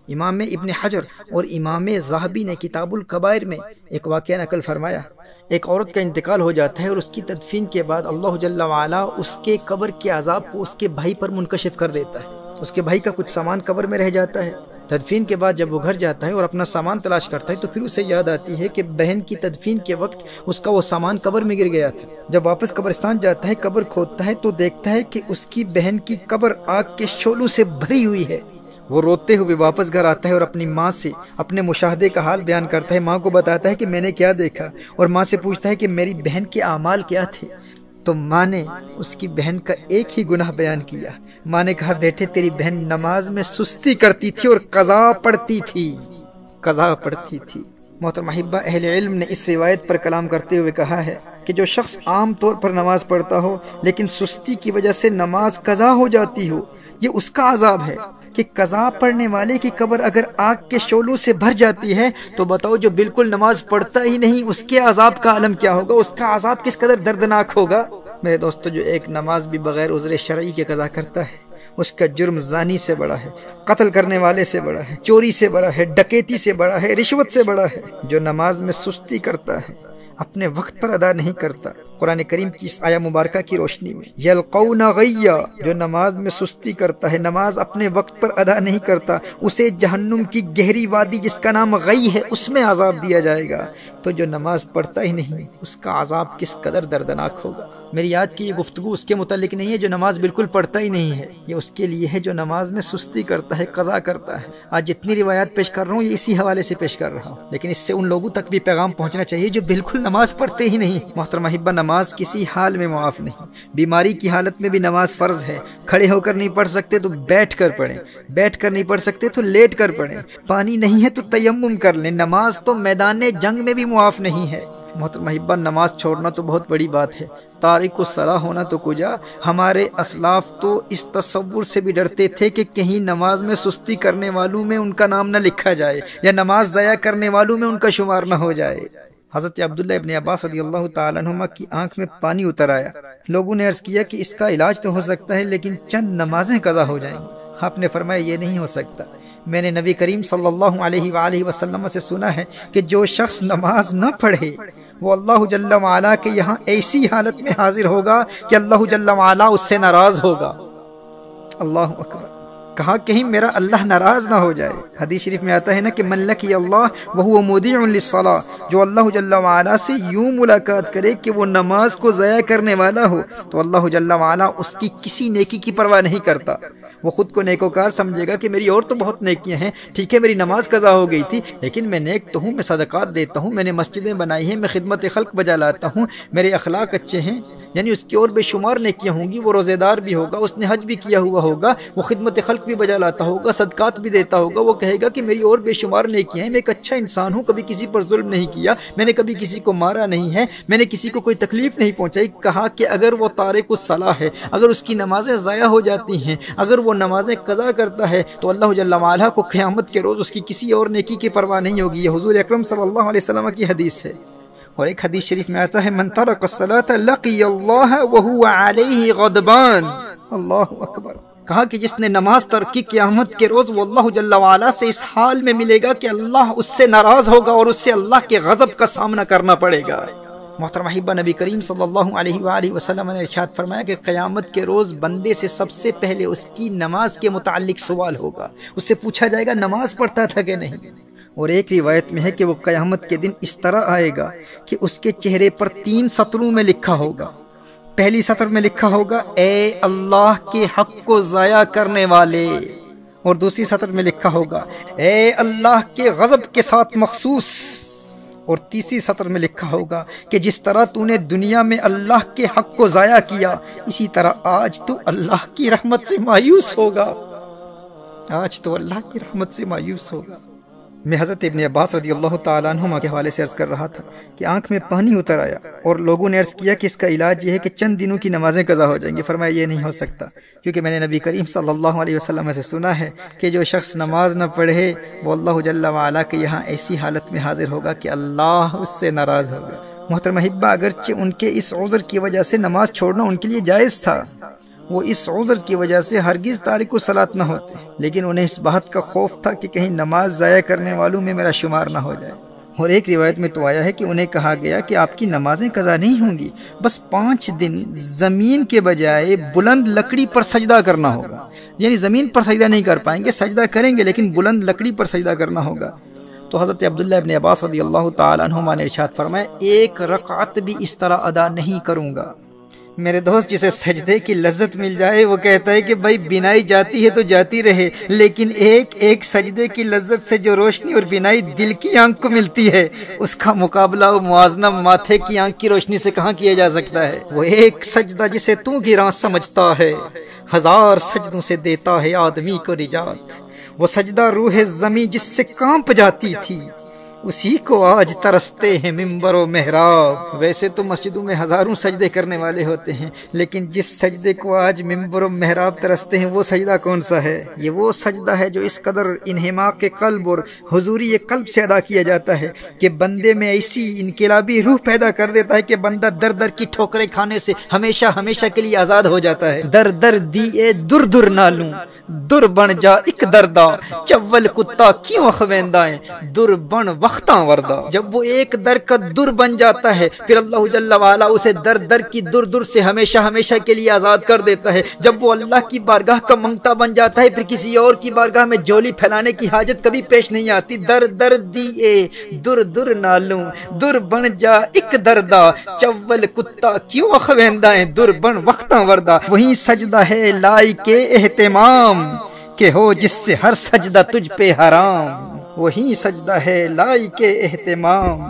امام ابن حجر اور امام ذہبی نے کتاب الکبائر میں ایک واقعہ نقل فرمایا، ایک عورت کا انتقال ہو جاتا ہے اور اس کی تدفین کے بعد اللہ جل وعلا اس کے قبر کے عذاب کو اس کے بھائی پر منکشف کر دیتا ہے۔ اس کے بھائی کا کچھ سامان قبر میں رہ جاتا ہے۔ تدفین کے بعد جب وہ گھر جاتا ہے اور اپنا سامان تلاش کرتا ہے تو پھر اسے یاد آتی ہے کہ بہن کی تدفین کے وقت اس کا وہ سامان قبر میں گر گیا تھا۔ جب واپس قبرستان جاتا ہے، قبر کھودتا ہے تو دیکھتا ہے کہ اس کی بہن کی قبر آگ کے شعلوں سے بھری ہوئی ہے۔ وہ روتے ہوئے واپس گھر آتا ہے اور اپنی ماں سے اپنے مشاہدے کا حال بیان کرتا ہے۔ ماں کو بتاتا ہے کہ میں نے کیا دیکھا، اور ماں سے پوچھتا ہے کہ میری بہن کے اعمال کیا تھے۔ تو ماں نے اس کی بہن کا ایک ہی گناہ بیان کیا۔ ماں نے کہا، بیٹے تیری بہن نماز میں سستی کرتی تھی اور قضا پڑھتی تھی۔ محترم احبہ، اہل علم نے اس روایت پر کلام کرتے ہوئے کہا ہے کہ جو شخص عام طور پر نماز پڑھتا ہو لیکن سستی کی وجہ سے نماز قضا ہو جاتی ہو، یہ اس کا عذاب ہے کہ قضا پڑھنے والے کی قبر اگر آگ کے شعلوں سے بھر جاتی ہے تو بتاؤ جو بالکل نماز پڑھتا ہی نہیں اس کے عذاب کا عالم کیا ہوگا، اس کا عذاب کس قدر دردناک ہوگا۔ میرے دوستو، جو ایک نماز بھی بغیر عذر شرعی کے قضا کرتا ہے اس کا جرم زانی سے بڑا ہے، قتل کرنے والے سے بڑا ہے، چوری سے بڑا ہے، ڈکیتی سے بڑا ہے، رشوت سے بڑا ہے۔ جو نماز میں سستی کرتا ہے، اپنے وقت پر ادا نہیں کرتا، قرآن کریم کی اس آیہ مبارکہ کی روشنی میں یلقون غیا، جو نماز میں سستی کرتا ہے، نماز اپنے وقت پر ادا نہیں کرتا، اسے جہنم کی گہری وادی جس کا نام غی ہے اس میں عذاب دیا جائے گا۔ تو جو نماز پڑھتا ہی نہیں اس کا عذاب کس قدر دردناک ہوگا۔ میری آج کی یہ گفتگو اس کے متعلق نہیں ہے جو نماز بالکل پڑھتا ہی نہیں ہے، یہ اس کے لیے ہے جو نماز میں سستی کرتا ہے، قضا کرتا ہے۔ آج جتنی روایات پیش کر رہا ہوں یہ اسی حوالے سے پیش کر رہا ہوں، لیکن اس سے ان لوگوں تک بھی پیغام پہنچنا چاہیے جو بالکل نماز پڑھتے ہی نہیں۔ محترم احبہ، نماز کسی حال میں معاف نہیں۔ بیماری کی حالت میں بھی نماز فرض ہے۔ کھڑے ہو کر نہیں پڑھ سکتے تو بیٹھ کر پڑھیں، بیٹھ کر نہیں پڑھ سکتے تو لیٹ کر پڑھیں، پانی نہیں ہے تو تیمم کر لیں۔ نماز تو میدان جنگ میں بھی معاف نہیں ہے۔ محترم احبہ، نماز چھوڑنا تو بہت بڑی بات ہے، تارک الصلاۃ ہونا تو کجا۔ ہمارے اسلاف تو اس تصور سے بھی ڈرتے تھے کہ کہیں نماز میں سستی کرنے والوں میں ان کا نام نہ لکھا جائے یا نماز ضائع کرنے والوں میں ان کا شمار نہ ہو جائے۔ حضرت عبداللہ ابن عباس رضی اللہ تعالیٰ عنہما کی آنکھ میں پانی اتر آیا۔ لوگوں نے عرض کیا کہ اس کا علاج تو ہو سکتا ہے لیکن چند نمازیں قضا ہو جائیں گی۔ آپ نے فرمایا یہ نہیں ہو سکتا۔ میں نے نبی کریم صلی اللہ علیہ وآلہ وسلم سے سنا ہے کہ جو شخص نماز نہ پڑھے وہ اللہ جل وعلا کے یہاں ایسی حالت میں حاضر ہوگا کہ اللہ جل وعلا اس سے ناراض ہوگا۔ اللہ اکبر! کہا کہیں میرا اللہ ناراض نہ ہو جائے۔ حدیث شریف میں آتا ہے نا کہ من لقی اللہ وہو مودع للصلاۃ، جو اللہ جل وعلا سے یوں ملاقات کرے کہ وہ نماز کو ضائع کرنے والا ہو تو اللہ جل وعلا اس کی کسی نیکی کی پرواہ نہیں کرتا۔ وہ خود کو نیکوکار سمجھے گا کہ میری اور تو بہت نیکیاں ہیں، ٹھیک ہے میری نماز قضا ہو گئی تھی لیکن میں نیک تو ہوں، میں صدقات دیتا ہوں، میں نے مسجدیں بنائی ہیں، میں خدمت خلق بجا لاتا ہوں، میرے اخلاق اچھے ہیں، یعنی اس کی اور بے شمار نیکیاں ہوں گی۔ وہ روزے دار بھی ہوگا، اس نے حج بھی کیا ہوا ہوگا، وہ خدمت خلق بھی بجا لاتا ہوگا، صدقات بھی دیتا ہوگا۔ وہ کہے گا کہ میری اور بے شمار نیکیاں ہیں، میں ایک اچھا انسان ہوں، کبھی کسی پر ظلم نہیں کیا، میں نے کبھی کسی کو مارا نہیں ہے، میں نے کسی کو کوئی تکلیف نہیں پہنچائی۔ کہا کہ اگر وہ تارک الصلاۃ ہے، اگر اس کی نمازیں ضائع ہو جاتی ہیں، اگر وہ نمازیں قضا کرتا ہے تو اللہ جل وعلا کو قیامت کے روز اس کی کسی اور نیکی کی پرواہ نہیں ہوگی۔ یہ حضور اکرم صلی اللہ علیہ وسلم کی حدیث ہے۔ اور ایک حدیث شریف میں آتا ہے من ترک الصلاۃ لقی اللہ وہو علیہ غضبان۔ اللہ اکبر! کہا کہ جس نے نماز ترک کی قیامت کے روز وہ اللہ جل وعلا سے اس حال میں ملے گا کہ اللہ اس سے ناراض ہوگا اور اس سے اللہ کے غضب کا سامنا کرنا پڑے گا۔ محترم احبہ، نبی کریم صلی اللہ علیہ وآلہ وسلم نے ارشاد فرمایا کہ قیامت کے روز بندے سے سب سے پہلے اس کی نماز کے متعلق سوال ہوگا، اس سے پوچھا جائے گا نماز پڑھتا تھا کہ نہیں۔ اور ایک روایت میں ہے کہ وہ قیامت کے دن اس طرح آئے گا کہ اس کے چہرے پر 3 سطروں میں لکھا ہوگا۔ پہلی سطر میں لکھا ہوگا اے اللہ کے حق کو ضائع کرنے والے، اور دوسری سطر میں لکھا ہوگا اے اللہ کے غضب کے ساتھ مخصوص، اور تیسری سطر میں لکھا ہوگا کہ جس طرح تو نے دنیا میں اللہ کے حق کو ضائع کیا اسی طرح آج تو اللہ کی رحمت سے مایوس ہوگا، آج تو اللہ کی رحمت سے مایوس ہوگا۔ میں حضرت ابن عباس رضی اللہ تعالیٰ عنہما کے حوالے سے عرض کر رہا تھا کہ آنکھ میں پانی اتر آیا اور لوگوں نے عرض کیا کہ اس کا علاج یہ ہے کہ چند دنوں کی نمازیں قضا ہو جائیں گی۔ فرمایا یہ نہیں ہو سکتا، کیونکہ میں نے نبی کریم صلی اللہ علیہ وسلم سے سنا ہے کہ جو شخص نماز نہ پڑھے وہ اللہ جل وعلا کے یہاں ایسی حالت میں حاضر ہوگا کہ اللہ اس سے ناراض ہوگا۔ محترم احبہ، اگرچہ ان کے اس عذر کی وجہ سے نماز چھوڑنا ان کے لیے جائز تھا، وہ اس عذر کی وجہ سے ہرگز تارک الصلاۃ نہ ہوتے، لیکن انہیں اس بات کا خوف تھا کہ کہیں نماز ضائع کرنے والوں میں میرا شمار نہ ہو جائے۔ اور ایک روایت میں تو آیا ہے کہ انہیں کہا گیا کہ آپ کی نمازیں قضا نہیں ہوں گی، بس 5 دن زمین کے بجائے بلند لکڑی پر سجدہ کرنا ہوگا، یعنی زمین پر سجدہ نہیں کر پائیں گے، سجدہ کریں گے لیکن بلند لکڑی پر سجدہ کرنا ہوگا۔ تو حضرت عبداللہ ابن عباس رضی اللہ تعالیٰ عنہما نے ارشاد فرمایا، 1 رکعت بھی اس طرح ادا نہیں کروں گا۔ میرے دوست، جسے سجدے کی لذت مل جائے وہ کہتا ہے کہ بھائی بینائی جاتی ہے تو جاتی رہے، لیکن ایک سجدے کی لذت سے جو روشنی اور بینائی دل کی آنکھ کو ملتی ہے، اس کا مقابلہ و موازنہ ماتھے کی آنکھ کی روشنی سے کہاں کیا جا سکتا ہے؟ وہ ایک سجدہ جسے تو گراں سمجھتا ہے، 1000 سجدوں سے دیتا ہے آدمی کو نجات۔ وہ سجدہ روح زمیں جس سے کانپ جاتی تھی، اسی کو آج ترستے ہیں ممبر و محراب۔ ویسے تو مسجدوں میں ہزاروں سجدے کرنے والے ہوتے ہیں، لیکن جس سجدے کو آج ممبر و محراب ترستے ہیں وہ سجدہ کون سا ہے؟ یہ وہ سجدہ ہے جو اس قدر انہماک قلب اور حضوری قلب سے ادا کیا جاتا ہے کہ بندے میں ایسی انقلابی روح پیدا کر دیتا ہے کہ بندہ در در کی ٹھوکریں کھانے سے ہمیشہ ہمیشہ کے لیے آزاد ہو جاتا ہے۔ در در دیے در در نالوں، در بن جا ایک دردا، چول کتا کیوں اخویندائیں، در بن وقتاں وردہ۔ جب وہ ایک در کا در بن جاتا ہے پھر اللہ جل وعلا اسے در در کی در در سے ہمیشہ ہمیشہ کے لیے آزاد کر دیتا ہے۔ جب وہ اللہ کی بارگاہ کا منگتا بن جاتا ہے پھر کسی اور کی بارگاہ میں جولی پھیلانے کی حاجت کبھی پیش نہیں آتی۔ در در دیے در در نالوں، در بن جا ایک دردا، چول کتا کیوں اخویندائیں، در بن وقتاں وردہ۔ وہی سجدہ ہے لائق اہتمام کہ ہو جس سے ہر سجدہ تجھ پہ حرام، وہی سجدہ ہے لائق اہتمام